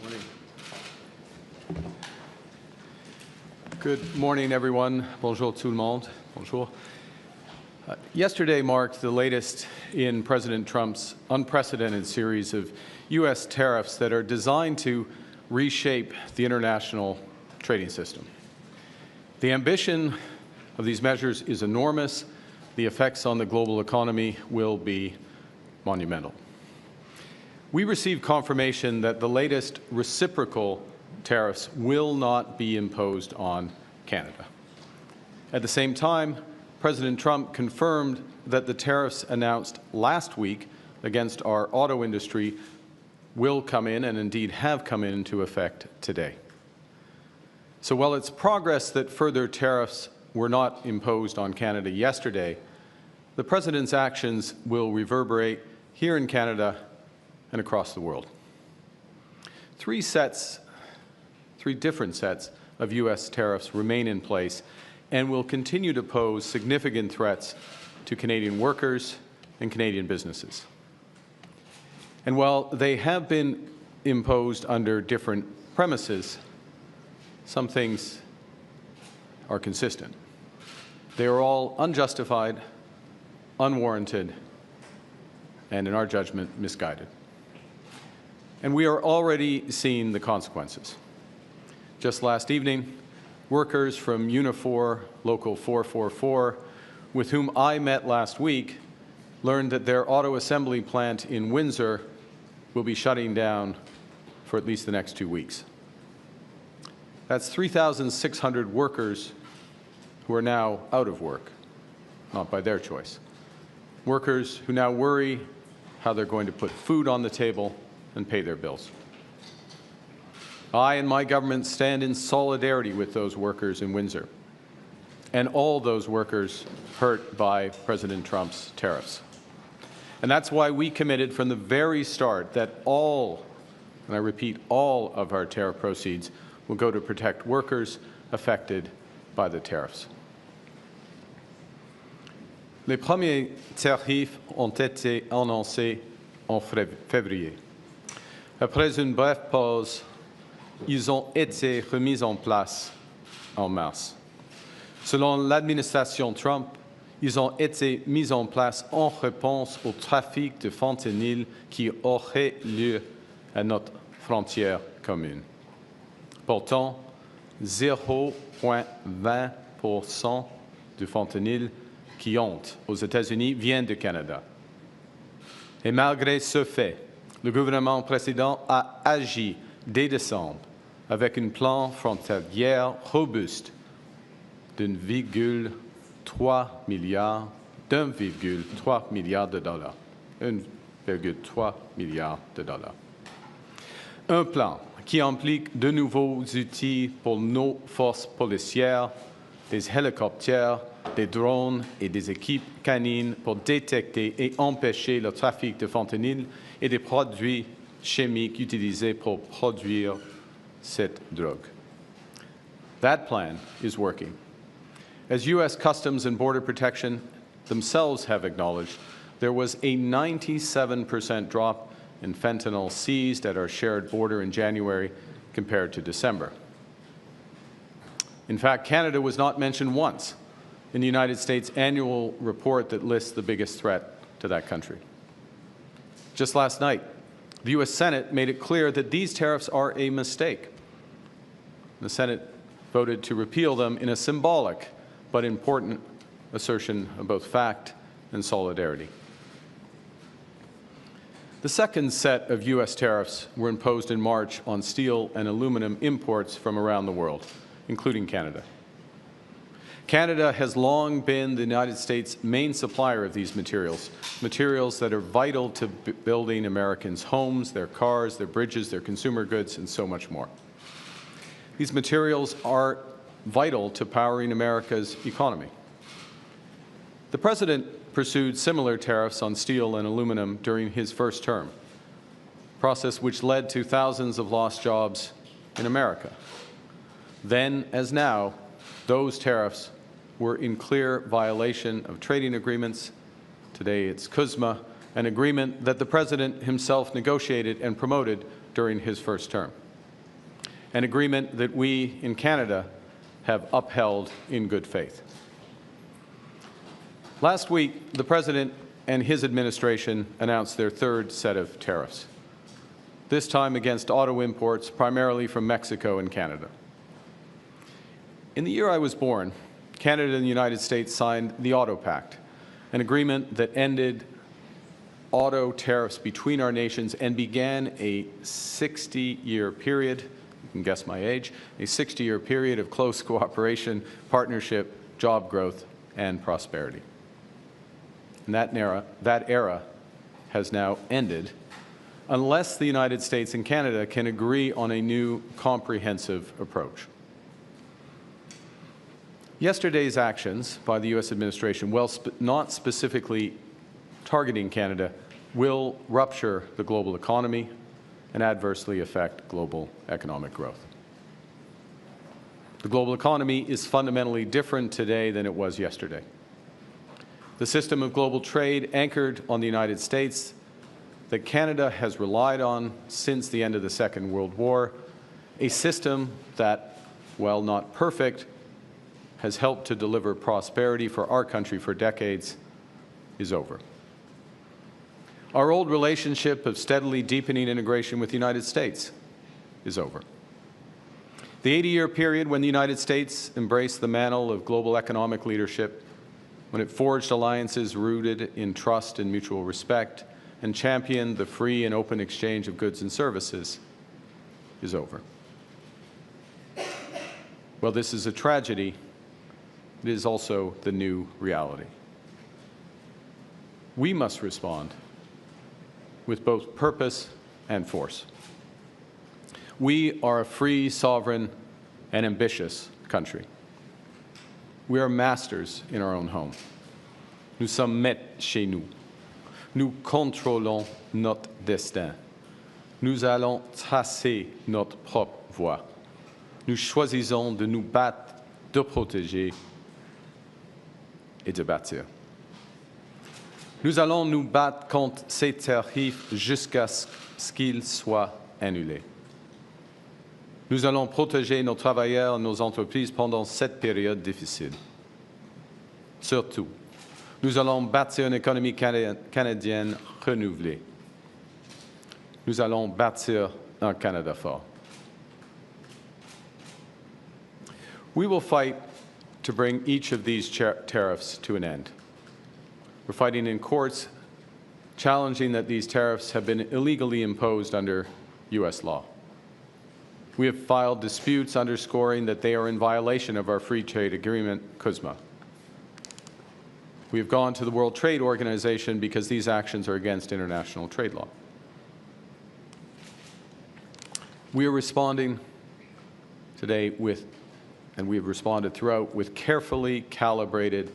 Morning. Good morning, everyone. Bonjour tout le monde. Bonjour. Yesterday marked the latest in President Trump's unprecedented series of U.S. tariffs that are designed to reshape the international trading system. The ambition of these measures is enormous. The effects on the global economy will be monumental. We received confirmation that the latest reciprocal tariffs will not be imposed on Canada. At the same time, President Trump confirmed that the tariffs announced last week against our auto industry will come in, and indeed have come into effect today. So while it's progress that further tariffs were not imposed on Canada yesterday, the President's actions will reverberate here in Canada and across the world. Three different sets of U.S. tariffs remain in place and will continue to pose significant threats to Canadian workers and Canadian businesses. And while they have been imposed under different premises, some things are consistent. They are all unjustified, unwarranted, and in our judgment, misguided. And we are already seeing the consequences. Just last evening, workers from Unifor Local 444, with whom I met last week, learned that their auto assembly plant in Windsor will be shutting down for at least the next 2 weeks. That's 3,600 workers who are now out of work, not by their choice. Workers who now worry how they're going to put food on the table and pay their bills. I and my government stand in solidarity with those workers in Windsor and all those workers hurt by President Trump's tariffs. And that's why we committed from the very start that all, and I repeat, all of our tariff proceeds will go to protect workers affected by the tariffs. Les premiers tarifs ont été annoncés en février. Après une brève pause, ils ont été remis en place en mars. Selon l'administration Trump, ils ont été mis en place en réponse au trafic de fentanyl qui aurait lieu à notre frontière commune. Pourtant, 0,20% du fentanyl qui entre aux États-Unis vient du Canada. Et malgré ce fait, le gouvernement précédent a agi dès décembre avec un plan frontalier robuste d'1,3 milliard de dollars. 1,3 milliard de dollars. Un plan qui implique de nouveaux outils pour nos forces policières, des hélicoptères, des drones et des équipes canines pour détecter et empêcher le trafic de fentanyl et des produits chimiques utilisés pour produire cette drogue. That plan is working. As U.S. Customs and Border Protection themselves have acknowledged, there was a 97% drop in fentanyl seized at our shared border in January compared to December. In fact, Canada was not mentioned once in the United States annual report that lists the biggest threat to that country. Just last night, the U.S. Senate made it clear that these tariffs are a mistake. The Senate voted to repeal them in a symbolic but important assertion of both fact and solidarity. The second set of U.S. tariffs were imposed in March on steel and aluminum imports from around the world, including Canada. Canada has long been the United States' main supplier of these materials, materials that are vital to building Americans' homes, their cars, their bridges, their consumer goods, and so much more. These materials are vital to powering America's economy. The President pursued similar tariffs on steel and aluminum during his first term, a process which led to thousands of lost jobs in America. Then, as now, those tariffs were in clear violation of trading agreements. Today it's CUSMA, an agreement that the President himself negotiated and promoted during his first term. an agreement that we in Canada have upheld in good faith. Last week, the President and his administration announced their third set of tariffs, this time against auto imports primarily from Mexico and Canada. In the year I was born, Canada and the United States signed the Auto Pact, an agreement that ended auto tariffs between our nations and began a 60-year period, you can guess my age, a 60-year period of close cooperation, partnership, job growth, and prosperity. And that era has now ended unless the United States and Canada can agree on a new comprehensive approach. Yesterday's actions by the U.S. administration, while not specifically targeting Canada, will rupture the global economy and adversely affect global economic growth. The global economy is fundamentally different today than it was yesterday. The system of global trade anchored on the United States that Canada has relied on since the end of the Second World War, a system that, while not perfect, has helped to deliver prosperity for our country for decades, is over. Our old relationship of steadily deepening integration with the United States is over. The 80-year period when the United States embraced the mantle of global economic leadership, when it forged alliances rooted in trust and mutual respect, and championed the free and open exchange of goods and services, is over. Well, this is a tragedy. It is also the new reality. We must respond with both purpose and force. We are a free, sovereign, and ambitious country. We are masters in our own home. Nous sommes maîtres chez nous. Nous contrôlons notre destin. Nous allons tracer notre propre voie. Nous choisissons de nous battre, de protéger et de bâtir. Nous allons nous battre contre ces tarifs jusqu'à ce qu'ils soient annulés. Nous allons protéger nos travailleurs et nos entreprises pendant cette période difficile. Surtout, nous allons bâtir une économie canadienne renouvelée. Nous allons bâtir un Canada fort. We will fight to bring each of these tariffs to an end. We're fighting in courts, challenging that these tariffs have been illegally imposed under U.S. law. We have filed disputes underscoring that they are in violation of our free trade agreement, CUSMA. We have gone to the World Trade Organization because these actions are against international trade law. We are responding today with, and we have responded throughout, with carefully calibrated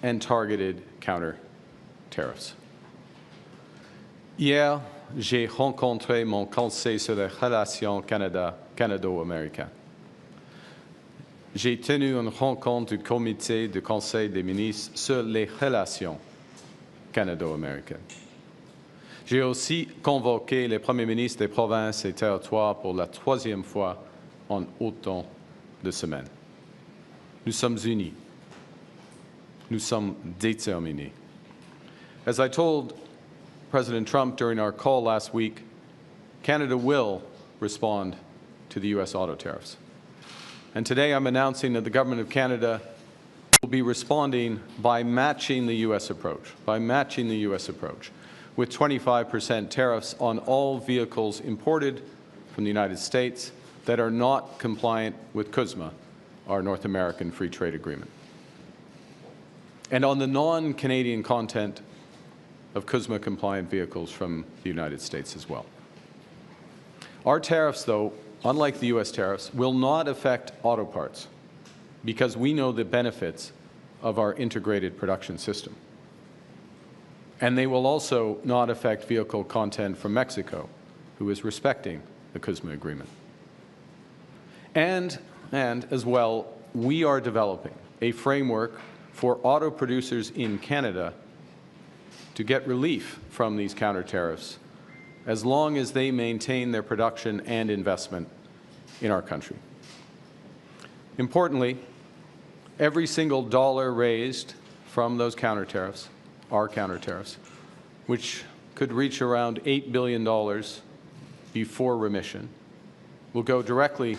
and targeted counter-tariffs. Hier, j'ai rencontré mon conseil sur les relations canado-américaines. J'ai tenu une rencontre du comité du Conseil des ministres sur les relations canado-américaines. J'ai aussi convoqué les premiers ministres des provinces et territoires pour la troisième fois en autant de semaines. Nous sommes unis. Nous sommes déterminés. As I told President Trump during our call last week, Canada will respond to the U.S. auto tariffs. And today I'm announcing that the Government of Canada will be responding by matching the U.S. approach, with 25% tariffs on all vehicles imported from the United States that are not compliant with CUSMA, our North American Free Trade Agreement, and on the non-Canadian content of CUSMA-compliant vehicles from the United States as well. Our tariffs, though, unlike the U.S. tariffs, will not affect auto parts because we know the benefits of our integrated production system. And they will also not affect vehicle content from Mexico, who is respecting the CUSMA agreement. And as well, we are developing a framework for auto producers in Canada to get relief from these counter tariffs as long as they maintain their production and investment in our country. Importantly, every single dollar raised from those counter tariffs, our counter tariffs, which could reach around $8 billion before remission, will go directly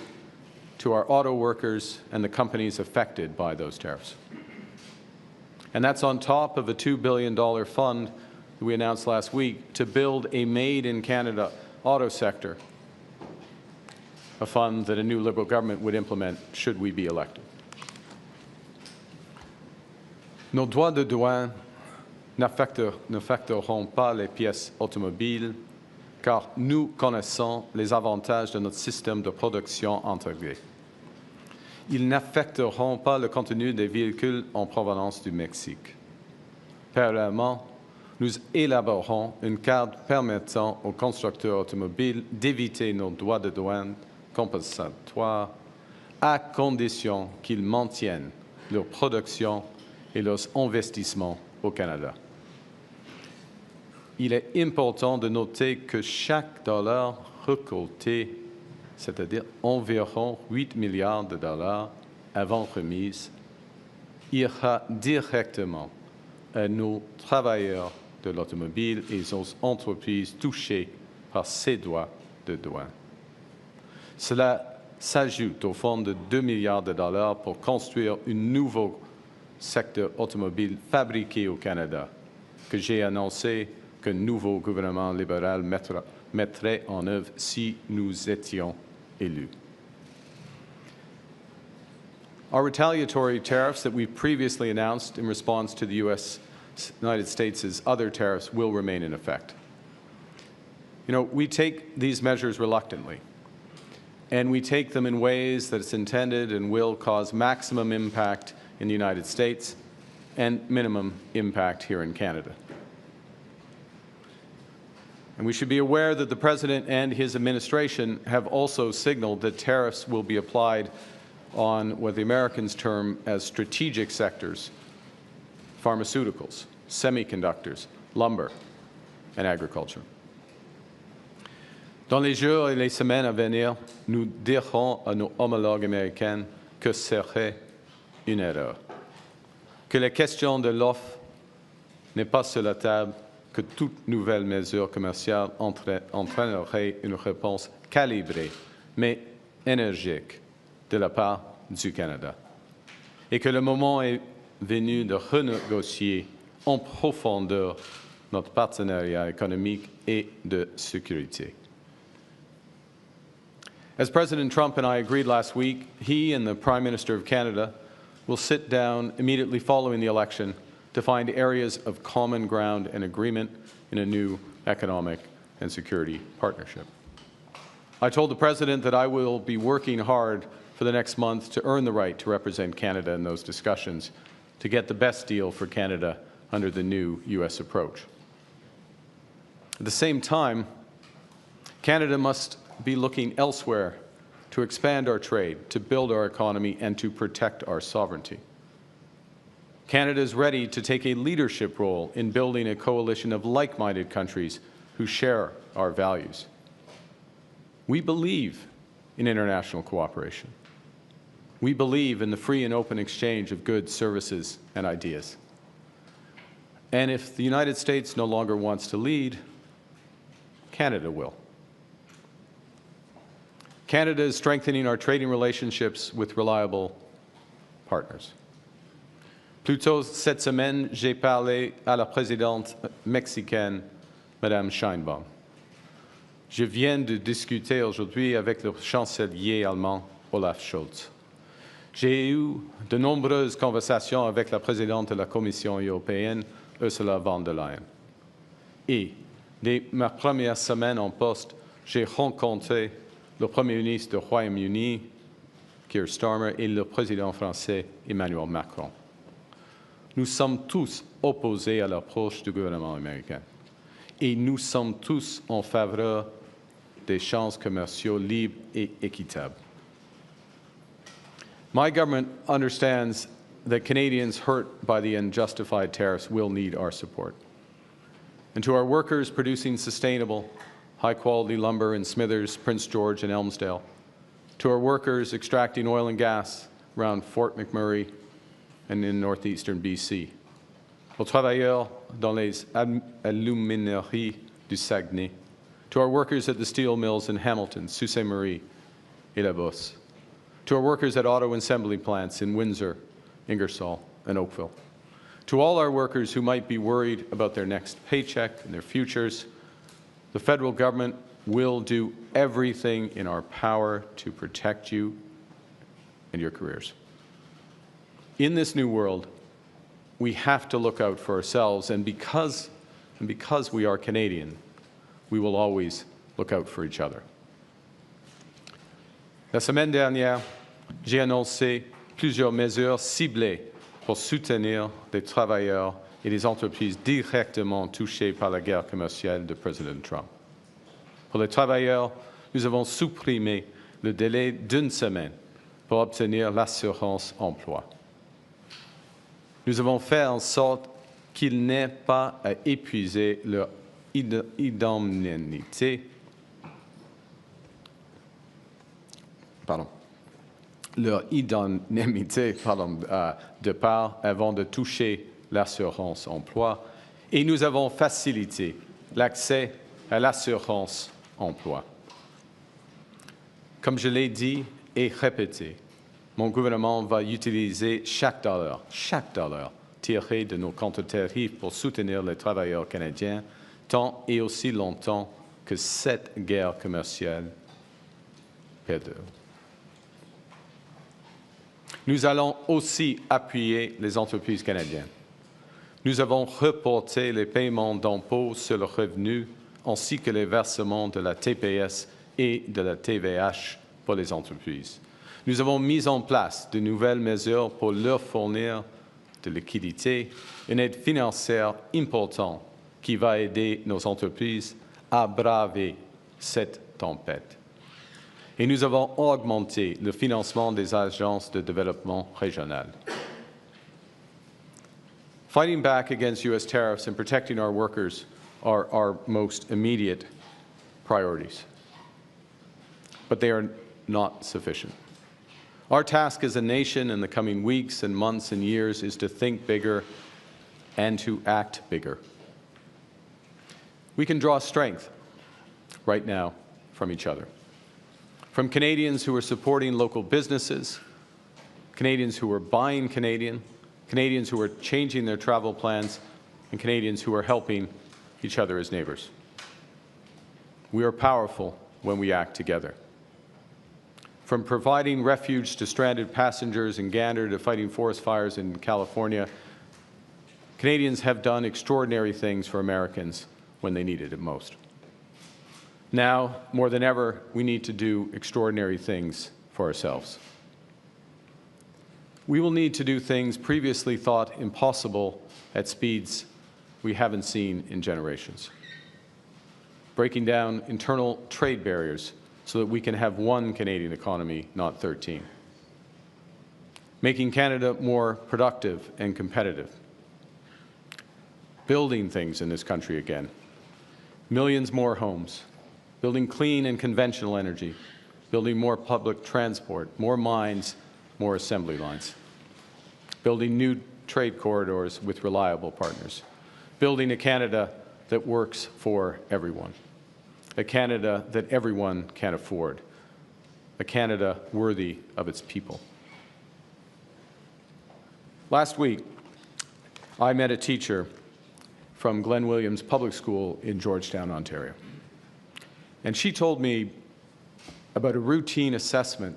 to our auto workers and the companies affected by those tariffs. And that's on top of a $2 billion fund that we announced last week to build a made-in-Canada auto sector, a fund that a new Liberal government would implement should we be elected. Nos droits de douane n'affecteront pas les pièces automobiles, car nous connaissons les avantages de notre système de production intégré. Ils n'affecteront pas le contenu des véhicules en provenance du Mexique. Parallèlement, nous élaborerons une carte permettant aux constructeurs automobiles d'éviter nos droits de douane compensatoires à condition qu'ils maintiennent leur production et leurs investissements au Canada. Il est important de noter que chaque dollar récolté, c'est-à-dire environ 8 milliards de dollars avant remise, ira directement à nos travailleurs de l'automobile et aux entreprises touchées par ces droits de douane. Cela s'ajoute au fonds de 2 milliards de dollars pour construire un nouveau secteur automobile fabriqué au Canada, que j'ai annoncé qu'un nouveau gouvernement libéral mettrait en œuvre si nous étions élus. Our retaliatory tariffs that we previously announced in response to the United States' other tariffs will remain in effect. You know, we take these measures reluctantly, and we take them in ways that it's intended and will cause maximum impact in the United States and minimum impact here in Canada. And we should be aware that the President and his administration have also signaled that tariffs will be applied on what the Americans term as strategic sectors: pharmaceuticals, semiconductors, lumber, and agriculture. Dans les jours et les semaines à venir, nous dirons à nos homologues américains que serait une erreur, que la question de l'offre n'est pas sur la table, que toute nouvelle mesure commerciale entraînerait une réponse calibrée, mais énergique, de la part du Canada, et que le moment est venu de renégocier en profondeur notre partenariat économique et de sécurité. As President Trump and I agreed last week, he and the Prime Minister of Canada will sit down immediately following the election to find areas of common ground and agreement in a new economic and security partnership. I told the President that I will be working hard for the next month to earn the right to represent Canada in those discussions, to get the best deal for Canada under the new U.S. approach. At the same time, Canada must be looking elsewhere to expand our trade, to build our economy, and to protect our sovereignty. Canada is ready to take a leadership role in building a coalition of like-minded countries who share our values. We believe in international cooperation. We believe in the free and open exchange of goods, services, and ideas. And if the United States no longer wants to lead, Canada will. Canada is strengthening our trading relationships with reliable partners. Plus tôt cette semaine, j'ai parlé à la présidente mexicaine, Madame Sheinbaum. Je viens de discuter aujourd'hui avec le chancelier allemand, Olaf Scholz. J'ai eu de nombreuses conversations avec la présidente de la Commission européenne, Ursula von der Leyen. Et dès ma première semaine en poste, j'ai rencontré le Premier ministre du Royaume-Uni, Keir Starmer, et le président français, Emmanuel Macron. Nous sommes tous opposés à l'approche du gouvernement américain. Et nous sommes tous en faveur d'échanges commerciaux libres et équitables. My government understands that Canadians hurt by the unjustified tariffs will need our support. And to our workers producing sustainable, high-quality lumber in Smithers, Prince George, and Elmsdale, to our workers extracting oil and gas around Fort McMurray and in northeastern BC, aux travailleurs dans les alumineries du Saguenay, to our workers at the steel mills in Hamilton, Sault Ste. Marie, et La Bosse, to our workers at auto assembly plants in Windsor, Ingersoll, and Oakville, to all our workers who might be worried about their next paycheck and their futures, the federal government will do everything in our power to protect you and your careers. In this new world, we have to look out for ourselves, and because we are Canadian, we will always look out for each other. La semaine dernière, j'ai annoncé plusieurs mesures ciblées pour soutenir les travailleurs et les entreprises directement touchées par la guerre commerciale de Président Trump. Pour les travailleurs, nous avons supprimé le délai d'1 semaine pour obtenir l'assurance emploi. Nous avons fait en sorte qu'ils n'aient pas à épuiser leur indemnité de part avant de toucher l'assurance emploi, et nous avons facilité l'accès à l'assurance emploi. Comme je l'ai dit et répété, mon gouvernement va utiliser chaque dollar tiré de nos comptes Tariff pour soutenir les travailleurs canadiens tant et aussi longtemps que cette guerre commerciale perdure. Nous allons aussi appuyer les entreprises canadiennes. Nous avons reporté les paiements d'impôts sur le revenu ainsi que les versements de la TPS et de la TVH pour les entreprises. Nous avons mis en place de nouvelles mesures pour leur fournir de liquidités, une aide financière importante qui va aider nos entreprises à braver cette tempête. Et nous avons augmenté le financement des agences de développement régionales. Fighting back against U.S. tariffs and protecting our workers are our most immediate priorities. But they are not sufficient. Our task as a nation in the coming weeks and months and years is to think bigger and to act bigger. We can draw strength right now from each other. From Canadians who are supporting local businesses, Canadians who are buying Canadian, Canadians who are changing their travel plans, and Canadians who are helping each other as neighbors. We are powerful when we act together. From providing refuge to stranded passengers in Gander to fighting forest fires in California, Canadians have done extraordinary things for Americans when they needed it most. Now, more than ever, we need to do extraordinary things for ourselves. We will need to do things previously thought impossible at speeds we haven't seen in generations. Breaking down internal trade barriers so that we can have one Canadian economy, not 13. Making Canada more productive and competitive. Building things in this country again. Millions more homes. Building clean and conventional energy. Building more public transport, more mines, more assembly lines. Building new trade corridors with reliable partners. Building a Canada that works for everyone. A Canada that everyone can afford. A Canada worthy of its people. Last week, I met a teacher from Glen Williams Public School in Georgetown, Ontario. And she told me about a routine assignment,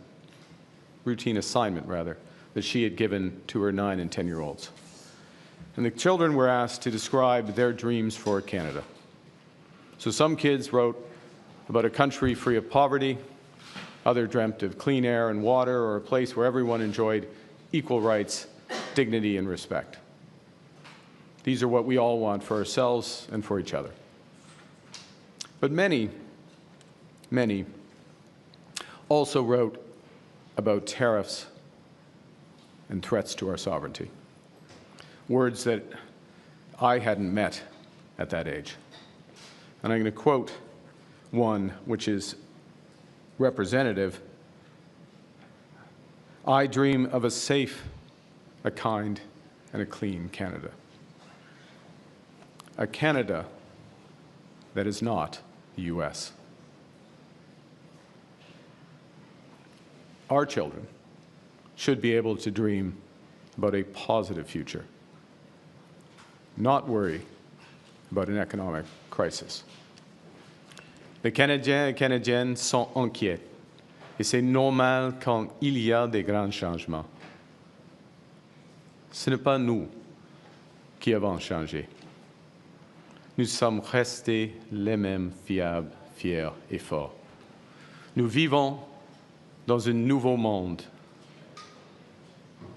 that she had given to her 9- and 10-year-olds. And the children were asked to describe their dreams for Canada. So some kids wrote about a country free of poverty, others dreamt of clean air and water, or a place where everyone enjoyed equal rights, dignity, and respect. These are what we all want for ourselves and for each other. But many also wrote about tariffs and threats to our sovereignty, words that I hadn't met at that age. And I'm going to quote one which is representative I dream of a safe, a kind, and a clean Canada. A Canada that is not the U.S. Our children should be able to dream about a positive future, not worry about an economic crisis. Les Canadiens et Canadiennes sont inquiets, et c'est normal quand il y a des grands changements. Ce n'est pas nous qui avons changé. Nous sommes restés les mêmes fiables, fiers et forts. Nous vivons dans un nouveau monde,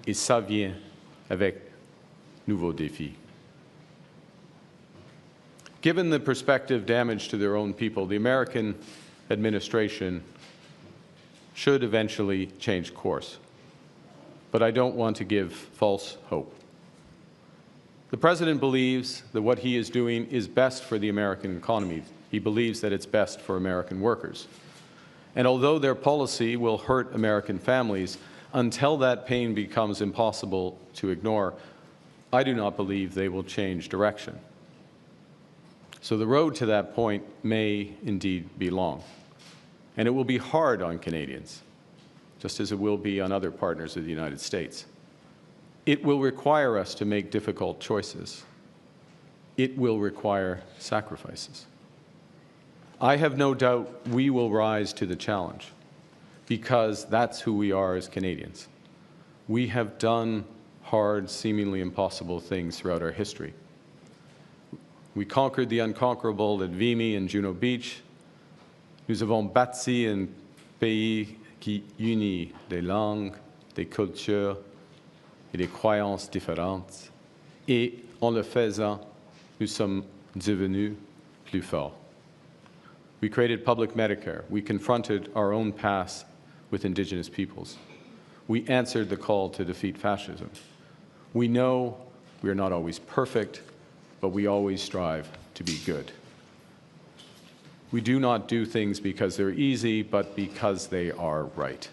et ça vient avec nouveaux défis. Given the prospective damage to their own people, the American administration should eventually change course. But I don't want to give false hope. The President believes that what he is doing is best for the American economy. He believes that it's best for American workers. And although their policy will hurt American families, until that pain becomes impossible to ignore, I do not believe they will change direction. So the road to that point may indeed be long. And it will be hard on Canadians, just as it will be on other partners of the United States. It will require us to make difficult choices. It will require sacrifices. I have no doubt we will rise to the challenge, because that's who we are as Canadians. We have done hard, seemingly impossible things throughout our history. We conquered the unconquerable at Vimy and Juno Beach. Nous avons bâti un pays qui unit des langues, des cultures et des croyances différentes. Et en le faisant, nous sommes devenus plus forts. We created public Medicare. We confronted our own past with Indigenous peoples. We answered the call to defeat fascism. We know we are not always perfect, but we always strive to be good. We do not do things because they're easy, but because they are right.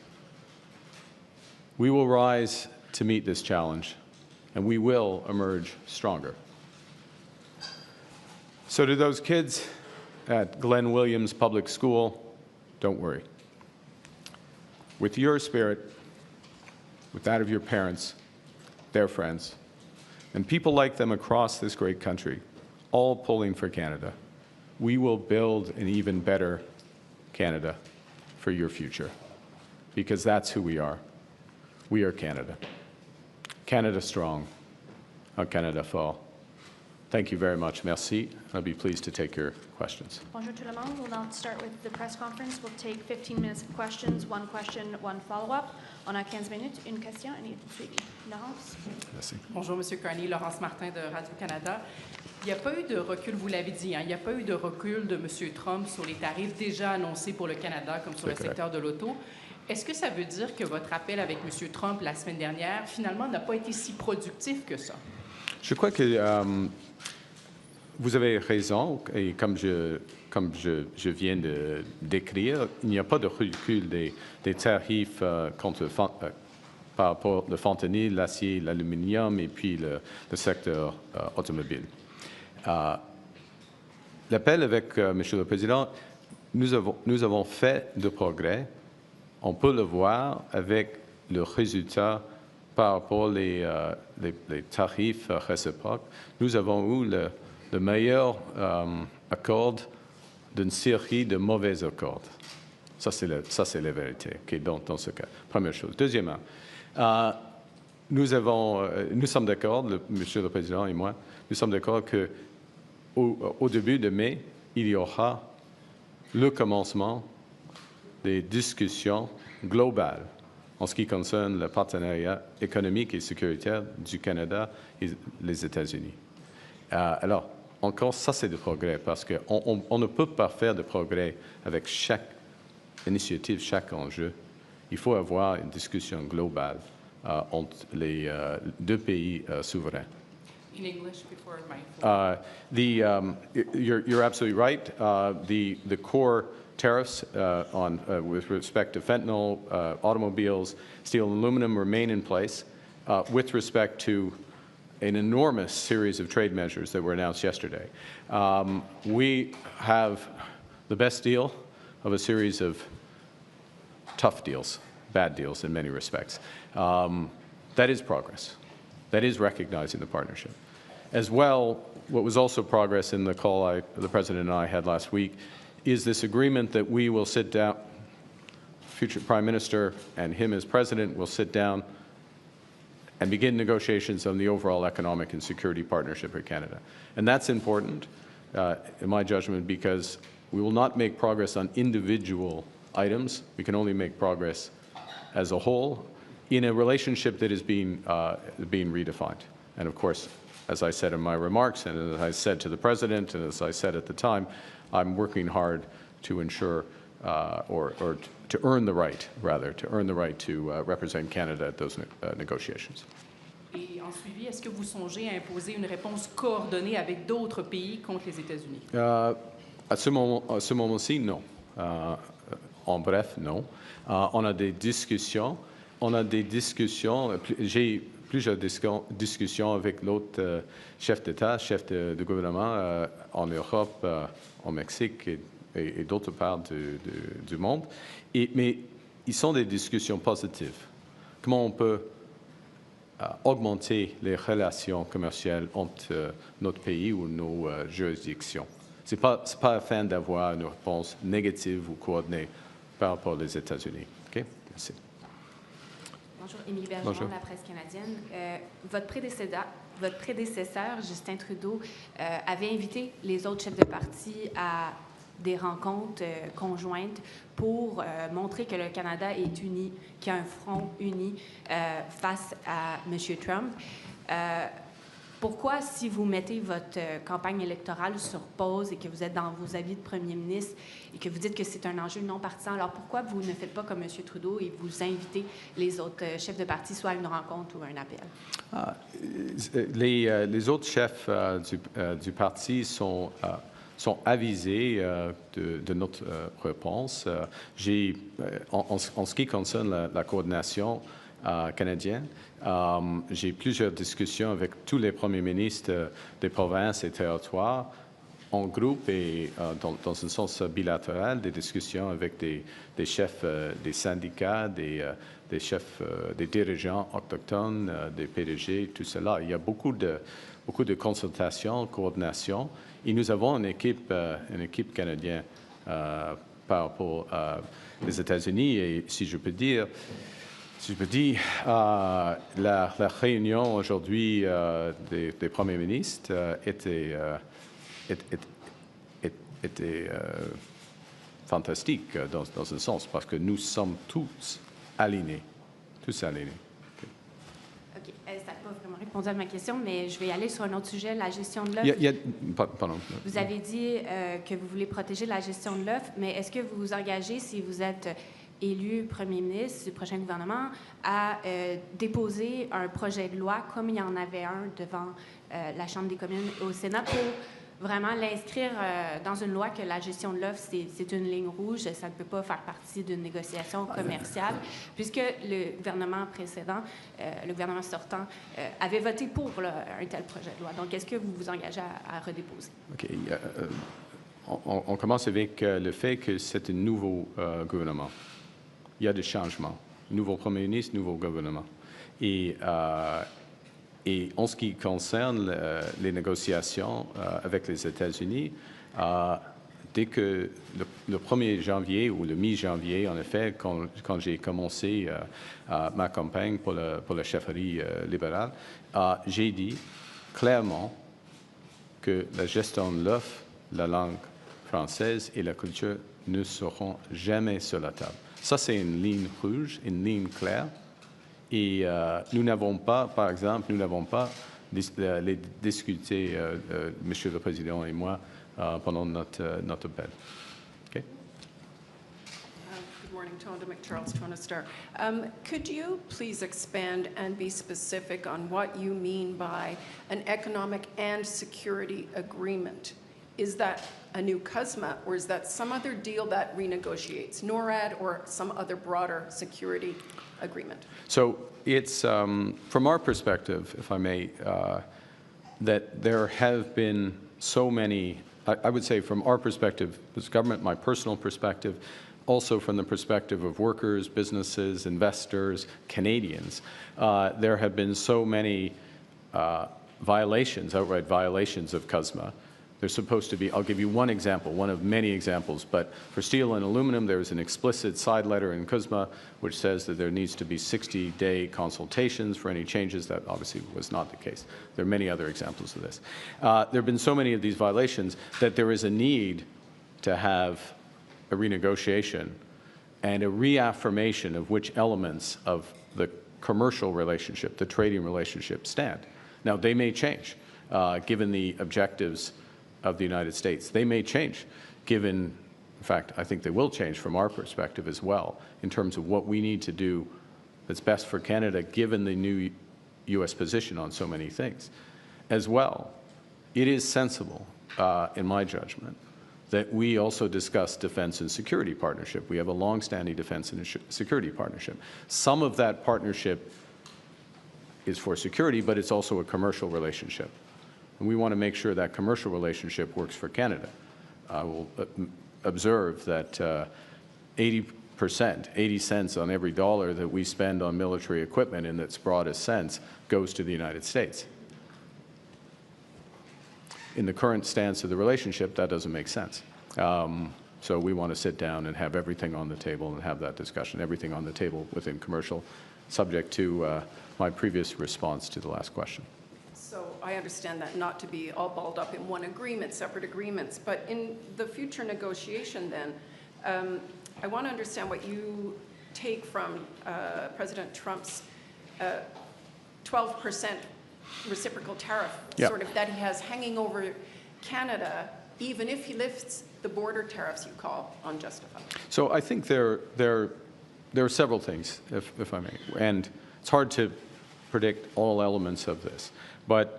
We will rise to meet this challenge, and we will emerge stronger. So to those kids at Glenn Williams Public School, don't worry. With your spirit, with that of your parents, their friends, and people like them across this great country, all pulling for Canada, we will build an even better Canada for your future, because that's who we are. We are Canada. Canada strong, un Canada fort. Thank you very much. Merci. I'll be pleased to take your questions. Bonjour tout le monde. We'll now start with the press conference. We'll take 15 minutes of questions, one question, one follow-up. On a 15 minutes, une question, et suivi. Laurence. Merci. Bonjour, M. Carney. Laurence Martin de Radio-Canada. Il n'y a pas eu de recul, vous l'avez dit, il n'y a pas eu de recul de M. Trump sur les tarifs déjà annoncés pour le Canada, comme sur le secteur de l'auto. Est-ce que ça veut dire que votre appel avec M. Trump la semaine dernière, finalement, n'a pas été si productif que ça? Je crois que vous avez raison, et comme je viens de décrire, il n'y a pas de recul des tarifs contre par rapport au fentanyl, l'acier, l'aluminium et puis le secteur automobile. L'appel avec Monsieur le Président, nous avons fait de progrès. On peut le voir avec le résultat par rapport les tarifs réciproques. Nous avons eu le meilleur accord d'une série de mauvais accords. Ça, c'est la vérité, okay, dans ce cas. Première chose. Deuxièmement, nous sommes d'accord, Monsieur le Président et moi, nous sommes d'accord qu'au début de mai, il y aura le commencement des discussions globales en ce qui concerne le partenariat économique et sécuritaire du Canada et les États-Unis. Alors, encore, ça, c'est du progrès, parce qu'on ne peut pas faire de progrès avec chaque initiative, chaque enjeu. Il faut avoir une discussion globale entre les deux pays souverains. In English before my You're absolutely right. The core tariffs with respect to fentanyl, automobiles, steel and aluminum remain in place with respect to an enormous series of trade measures that were announced yesterday. We have the best deal of a series of tough deals, bad deals in many respects. That is progress. That is recognizing the partnership. As well, what was also progress in the call the President and I had last week is this agreement that we will sit down, future Prime Minister and him as President will sit down and begin negotiations on the overall economic and security partnership with Canada. And that's important, in my judgment, because we will not make progress on individual items. We can only make progress as a whole in a relationship that is being redefined. And of course, as I said in my remarks, and as I said to the President, and as I said at the time, I'm working hard to ensure, or to earn the right, rather, to represent Canada at those negotiations. Et en suivi, est-ce que vous songez à imposer une réponse coordonnée avec d'autres pays contre les États-Unis? À ce moment-ci, non. En bref, non. On a des discussions. J'ai plusieurs discussions avec l'autre chef d'État, chef de gouvernement en Europe, au Mexique et d'autres parts du monde. Mais ils sont des discussions positives. Comment on peut augmenter les relations commerciales entre notre pays ou nos juridictions? Ce n'est pas afin d'avoir une réponse négative ou coordonnée par rapport aux États-Unis. OK? Merci. Bonjour, Émilie Bergeron, la presse canadienne. Votre prédécesseur, Justin Trudeau, avait invité les autres chefs de parti à des rencontres conjointes pour montrer que le Canada est uni, qu'il y a un front uni face à M. Trump. Pourquoi, si vous mettez votre campagne électorale sur pause et que vous êtes dans vos avis de premier ministre et que vous dites que c'est un enjeu non partisan, alors pourquoi vous ne faites pas comme M. Trudeau et vous invitez les autres chefs de parti soit à une rencontre ou à un appel? Les autres chefs du parti sont avisés de notre réponse. En ce qui concerne la coordination canadienne, j'ai plusieurs discussions avec tous les premiers ministres des provinces et territoires en groupe et dans un sens bilatéral, des discussions avec des chefs des syndicats, des chefs des dirigeants autochtones, des PDG, tout cela. Il y a beaucoup de consultations, coordination. Et nous avons une équipe canadienne par rapport aux États-Unis. Et si je peux dire, la réunion aujourd'hui des premiers ministres était fantastique dans un sens, parce que nous sommes tous alignés. OK. Ça n'a pas vraiment répondu à ma question, mais je vais y aller sur un autre sujet, la gestion de l'offre. Pardon. Vous avez dit que vous voulez protéger la gestion de l'offre, mais est-ce que vous vous engagez, si vous êtes élu premier ministre du prochain gouvernement, à déposer un projet de loi, comme il y en avait un devant la Chambre des communes au Sénat, pour vraiment l'inscrire dans une loi que la gestion de l'offre, c'est une ligne rouge, ça ne peut pas faire partie d'une négociation commerciale, puisque le gouvernement précédent, le gouvernement sortant, avait voté pour un tel projet de loi. Donc, est-ce que vous vous engagez à redéposer? OK. On commence avec le fait que c'est un nouveau gouvernement. Il y a des changements. Nouveau premier ministre, nouveau gouvernement. Et en ce qui concerne les négociations avec les États-Unis, dès que le 1er janvier ou le mi-janvier, en effet, quand j'ai commencé ma campagne pour la chefferie libérale, j'ai dit clairement que la gestion de l'offre, la langue française et la culture ne seront jamais sur la table. Ça, c'est une ligne rouge, une ligne claire. Et nous n'avons pas, par exemple, les discuté, Monsieur le Président et moi, pendant notre appel. Okay? Good morning, Tonda McCharles, Toronto Star. Could you please expand and be specific on what you mean by an economic and security agreement? is that a new CUSMA, or is that some other deal that renegotiates NORAD or some other broader security agreement? So it's, from our perspective, if I may, that there have been so many, I would say from our perspective as government, my personal perspective, also from the perspective of workers, businesses, investors, Canadians, there have been so many violations, outright violations of CUSMA. There's supposed to be, I'll give you one example, one of many examples, but for steel and aluminum, there is an explicit side letter in CUSMA which says that there needs to be 60-day consultations for any changes. That obviously was not the case. There are many other examples of this. There have been so many of these violations that there is a need to have a renegotiation and a reaffirmation of which elements of the commercial relationship, the trading relationship, stand. Now, they may change, given the objectives of the United States. They may change, given, in fact, I think they will change from our perspective as well, in terms of what we need to do that's best for Canada, given the new U.S. position on so many things. As well, it is sensible, in my judgment, that we also discuss defense and security partnership. We have a long-standing defense and security partnership. Some of that partnership is for security, but it's also a commercial relationship. And we want to make sure that commercial relationship works for Canada. I will observe that 80%, 80 cents on every dollar that we spend on military equipment in its broadest sense goes to the United States. In the current stance of the relationship, that doesn't make sense. So we want to sit down and have everything on the table and have that discussion, everything on the table within commercial, subject to my previous response to the last question. So I understand that not to be all balled up in one agreement, separate agreements, but in the future negotiation then, I want to understand what you take from President Trump's 12% reciprocal tariff, sort of that he has hanging over Canada, even if he lifts the border tariffs you call unjustified. So I think there are several things, if I may, and it's hard to predict all elements of this. But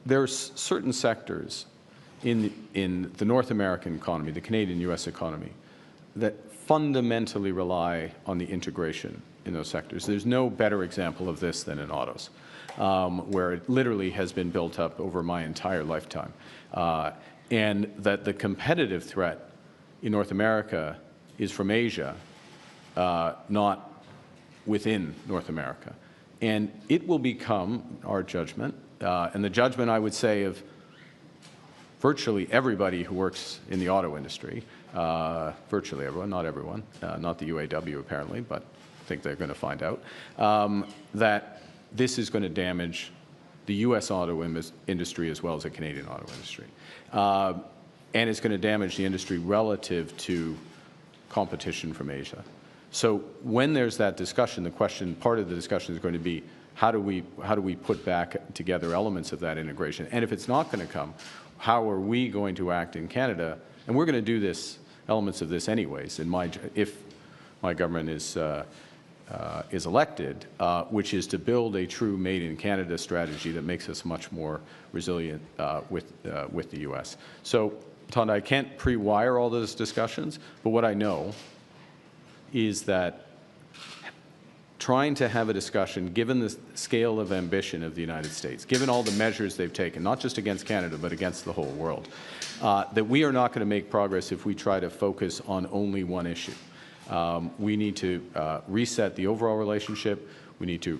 there's certain sectors in the North American economy, the Canadian-U.S. economy, that fundamentally rely on the integration in those sectors. There's no better example of this than in autos, where it literally has been built up over my entire lifetime. And that the competitive threat in North America is from Asia, not within North America. And it will become our judgment, and the judgment, I would say, of virtually everybody who works in the auto industry, virtually everyone, not everyone, not the UAW apparently, but I think they're going to find out, that this is going to damage the U.S. auto industry as well as the Canadian auto industry. And it's going to damage the industry relative to competition from Asia. So when there's that discussion, the question, part of the discussion is going to be, how do we put back together elements of that integration? And if it's not going to come, how are we going to act in Canada? And we're going to do this, elements of this anyways, if my government is elected, which is to build a true Made in Canada strategy that makes us much more resilient with the U.S. So, Tonda, I can't pre-wire all those discussions, but what I know is that trying to have a discussion, given the scale of ambition of the United States, given all the measures they've taken, not just against Canada, but against the whole world, that we are not going to make progress if we try to focus on only one issue. We need to reset the overall relationship. We need to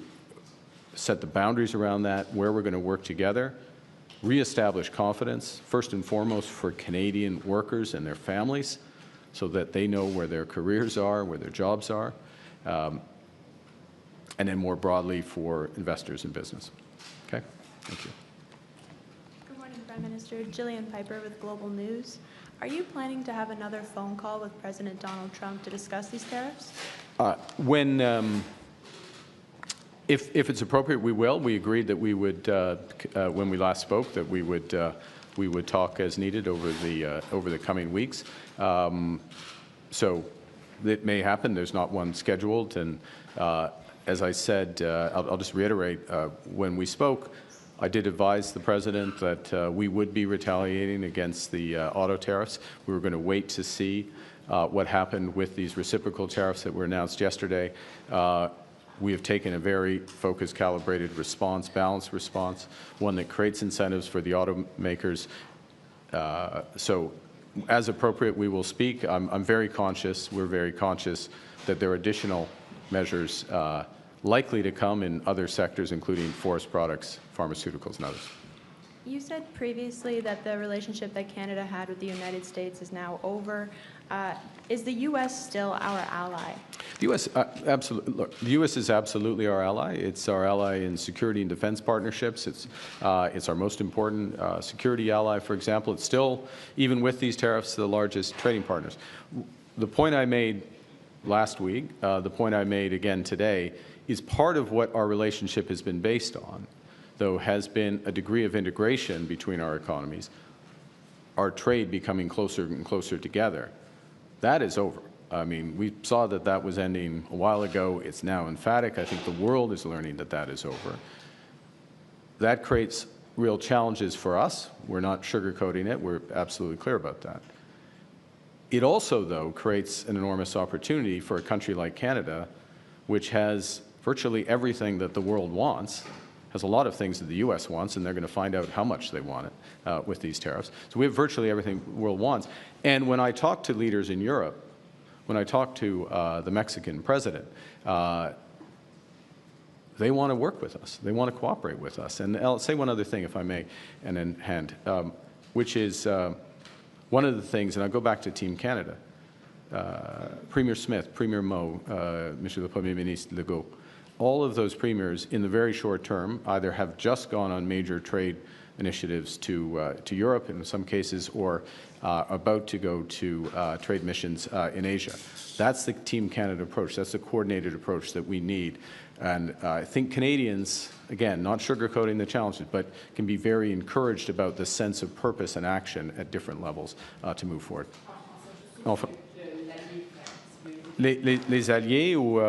set the boundaries around that, where we're going to work together, reestablish confidence, first and foremost for Canadian workers and their families, so that they know where their careers are, where their jobs are, and then more broadly for investors in business. Okay? Thank you. Good morning, Prime Minister. Gillian Piper with Global News. Are you planning to have another phone call with President Donald Trump to discuss these tariffs? If it's appropriate, we will. We agreed that we would, when we last spoke, that we would talk as needed over the coming weeks. So it may happen. There's not one scheduled. And as I said, I'll just reiterate, when we spoke, I did advise the President that we would be retaliating against the auto tariffs. We were going to wait to see what happened with these reciprocal tariffs that were announced yesterday. We have taken a very focused, calibrated response, balanced response, one that creates incentives for the automakers. So as appropriate, we will speak. I'm very conscious, we're very conscious that there are additional measures likely to come in other sectors, including forest products, pharmaceuticals, and others. You said previously that the relationship that Canada had with the United States is now over. Is the U.S. still our ally? The U.S. Absolutely. Look, the U.S. is absolutely our ally. It's our ally in security and defense partnerships. It's our most important security ally. For example, it's still, even with these tariffs, the largest trading partners. The point I made last week, the point I made again today, is part of what our relationship has been based on, though, has been a degree of integration between our economies, our trade becoming closer and closer together. That is over. I mean, we saw that that was ending a while ago. It's now emphatic. I think the world is learning that that is over. That creates real challenges for us. We're not sugarcoating it. We're absolutely clear about that. It also, though, creates an enormous opportunity for a country like Canada, which has virtually everything that the world wants, has a lot of things that the U.S. wants, and they're going to find out how much they want it with these tariffs. So we have virtually everything the world wants. And when I talk to leaders in Europe, when I talk to the Mexican president, they want to work with us. They want to cooperate with us. And I'll say one other thing, if I may, and then hand, which is one of the things, and I'll go back to Team Canada, Premier Smith, Premier Moe, Monsieur le Premier Ministre Legault, all of those premiers in the very short term either have just gone on major trade initiatives to Europe in some cases, or about to go to trade missions in Asia. That's the Team Canada approach. That's the coordinated approach that we need. And I think Canadians, again, not sugarcoating the challenges, but can be very encouraged about the sense of purpose and action at different levels to move forward. Enfin, les alliés ou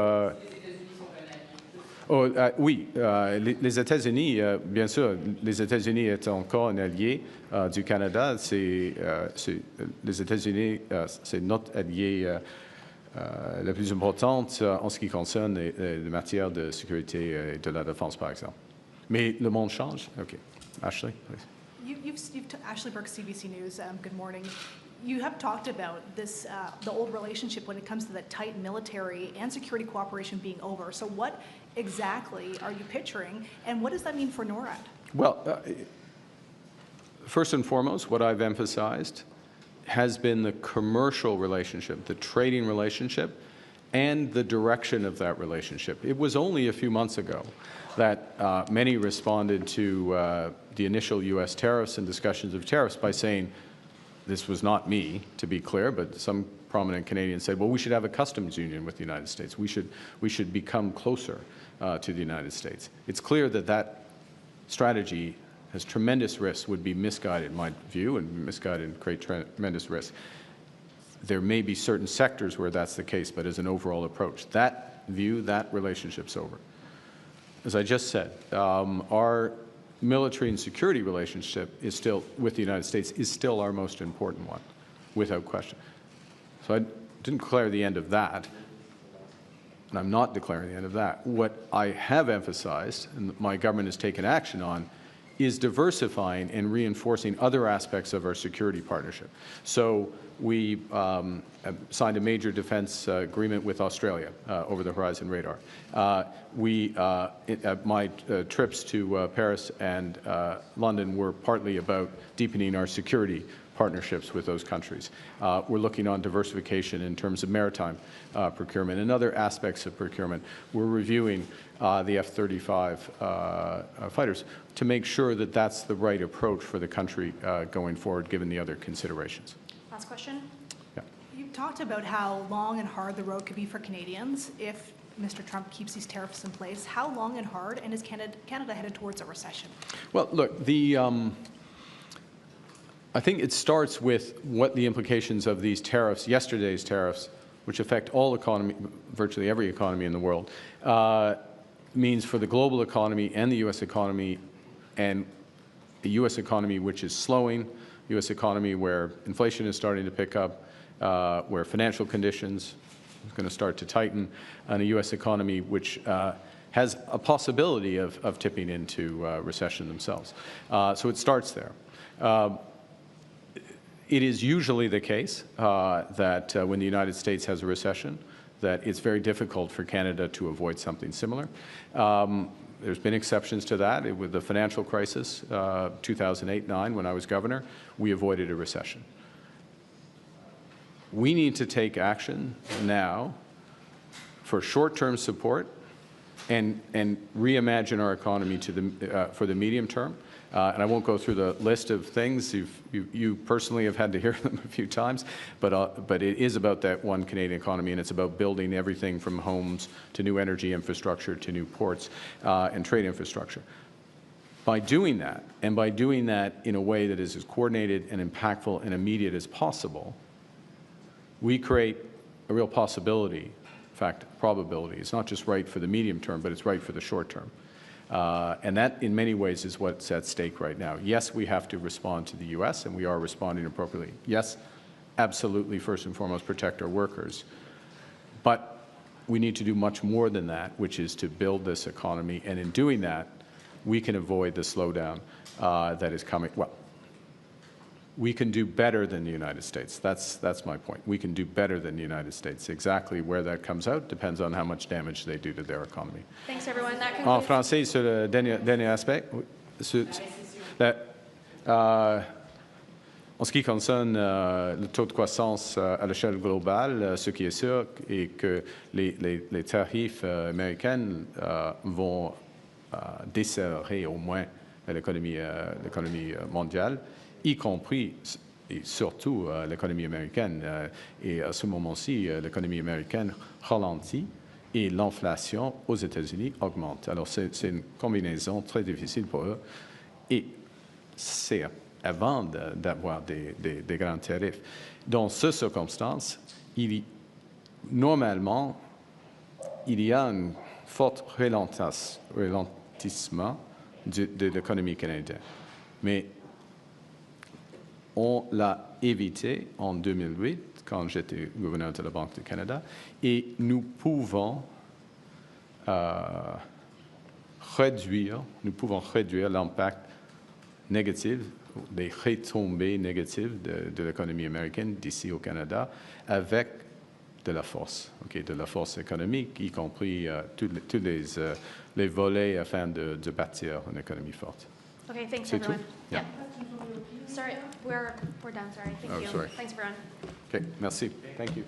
oui, les États-Unis, bien sûr, les États-Unis est encore un allié du Canada. Les États-Unis, c'est notre allié la plus importante en ce qui concerne les matières de sécurité et de la défense, par exemple. Mais le monde change. OK. Ashley, please. Ashley Burke, CBC News. Good morning. You have talked about this, the old relationship when it comes to the tight military and security cooperation being over. So what exactly are you picturing, and what does that mean for NORAD? Well, first and foremost, what I've emphasized has been the commercial relationship, the trading relationship, and the direction of that relationship. It was only a few months ago that many responded to the initial U.S. tariffs and discussions of tariffs by saying, this was not me, to be clear, but some prominent Canadians said, well, we should have a customs union with the United States. We should become closer to the United States. It's clear that that strategy has tremendous risks, would be misguided, in my view, and misguided and create tremendous risk. There may be certain sectors where that's the case, but as an overall approach, that view, that relationship's over. As I just said, our military and security relationship is still, with the United States, is still our most important one, without question. So I didn't declare the end of that, and I'm not declaring the end of that. What I have emphasized, and my government has taken action on, is diversifying and reinforcing other aspects of our security partnership. So we signed a major defense agreement with Australia, over-the-horizon radar. My trips to Paris and London were partly about deepening our security partnerships with those countries. We're looking on diversification in terms of maritime procurement and other aspects of procurement. We're reviewing the F-35 fighters to make sure that that's the right approach for the country going forward, given the other considerations. Last question. Yeah. You talked about how long and hard the road could be for Canadians if Mr. Trump keeps these tariffs in place. How long and hard, and is Canada headed towards a recession? Well, look, I think it starts with what the implications of these tariffs, yesterday's tariffs, which affect all economy, virtually every economy in the world, means for the global economy and the U.S. economy and a U.S. economy which is slowing, U.S. economy where inflation is starting to pick up, where financial conditions are going to start to tighten, and a U.S. economy which has a possibility of tipping into recession themselves. So it starts there. It is usually the case that when the United States has a recession, that it's very difficult for Canada to avoid something similar. There's been exceptions to that. With the financial crisis, 2008-9, when I was governor, we avoided a recession. We need to take action now for short-term support and reimagine our economy for the medium term. And I won't go through the list of things. You personally have had to hear them a few times, but it is about that one Canadian economy, and it's about building everything from homes to new energy infrastructure to new ports and trade infrastructure. By doing that, and by doing that in a way that is as coordinated and impactful and immediate as possible, we create a real possibility, in fact, probability. It's not just right for the medium term, but it's right for the short term. And that, in many ways, is what's at stake right now. Yes, we have to respond to the U.S., and we are responding appropriately. Yes, absolutely, first and foremost, protect our workers. But we need to do much more than that, which is to build this economy. And in doing that, we can avoid the slowdown that is coming. Well, we can do better than the United States. That's my point. We can do better than the United States. Exactly where that comes out depends on how much damage they do to their economy. Thanks, everyone. That En concludes. français, sur le dernier aspect, en ce qui concerne le taux de croissance à l'échelle globale, ce qui est sûr est que les tarifs américains vont desserrer au moins l'économie mondiale, y compris et surtout l'économie américaine. Et à ce moment-ci, l'économie américaine ralentit et l'inflation aux États-Unis augmente. Alors, c'est une combinaison très difficile pour eux. Et c'est avant d'avoir des grands tarifs. Dans ces circonstances, normalement, il y a un fort ralentissement de l'économie canadienne. Mais on l'a évité en 2008, quand j'étais gouverneur de la Banque du Canada, et nous pouvons réduire l'impact négatif, les retombées négatives de l'économie américaine d'ici au Canada avec de la force, de la force économique, y compris tous les volets afin de bâtir une économie forte. Okay, thanks, C'est everyone. tout? Yeah. Sorry, we're done. Sorry. Thank you. Sorry. Thanks, everyone. Okay, merci. Thank you.